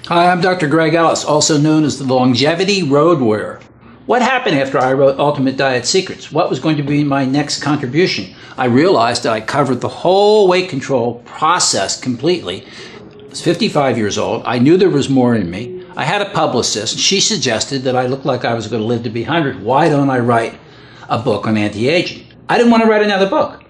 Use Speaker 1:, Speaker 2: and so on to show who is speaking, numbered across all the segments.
Speaker 1: Hi, I'm Dr. Greg Ellis, also known as the Longevity Road Warrior. What happened after I wrote Ultimate Diet Secrets? What was going to be my next contribution? I realized that I covered the whole weight control process completely. I was 55 years old. I knew there was more in me. I had a publicist. She suggested that I looked like I was going to live to be 100. Why don't I write a book on anti-aging? I didn't want to write another book.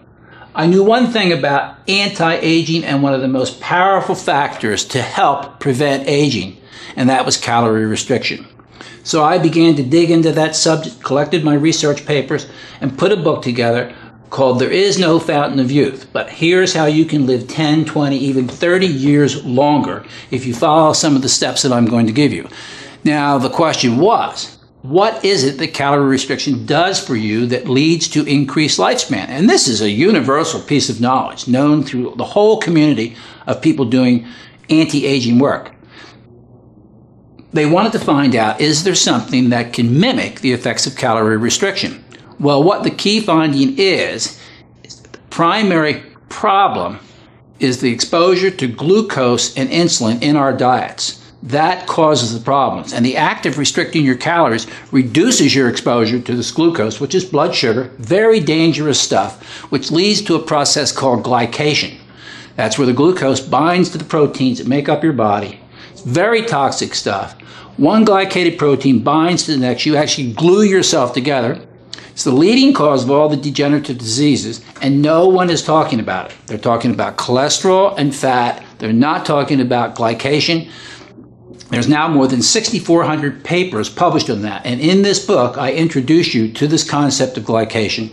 Speaker 1: I knew one thing about anti-aging and one of the most powerful factors to help prevent aging, and that was calorie restriction. So I began to dig into that subject, collected my research papers, and put a book together called There Is No Fountain of Youth, but here's how you can live 10, 20, even 30 years longer if you follow some of the steps that I'm going to give you. Now, the question was, what is it that calorie restriction does for you that leads to increased lifespan? And this is a universal piece of knowledge known through the whole community of people doing anti-aging work. They wanted to find out, is there something that can mimic the effects of calorie restriction? Well, what the key finding is that the primary problem is the exposure to glucose and insulin in our diets. That causes the problems. And the act of restricting your calories reduces your exposure to this glucose, which is blood sugar, very dangerous stuff, which leads to a process called glycation. That's where the glucose binds to the proteins that make up your body. It's very toxic stuff. One glycated protein binds to the next. You actually glue yourself together. It's the leading cause of all the degenerative diseases, and no one is talking about it. They're talking about cholesterol and fat. They're not talking about glycation. There's now more than 6,400 papers published on that. And in this book, I introduce you to this concept of glycation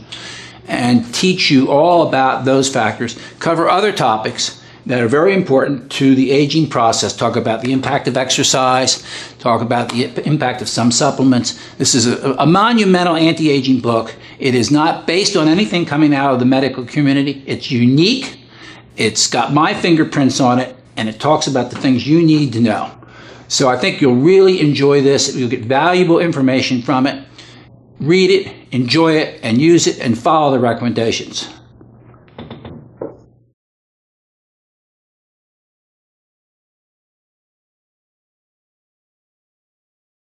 Speaker 1: and teach you all about those factors, cover other topics that are very important to the aging process, talk about the impact of exercise, talk about the impact of some supplements. This is a monumental anti-aging book. It is not based on anything coming out of the medical community. It's unique. It's got my fingerprints on it, and it talks about the things you need to know. So I think you'll really enjoy this. You'll get valuable information from it. Read it, enjoy it, and use it, and follow the recommendations.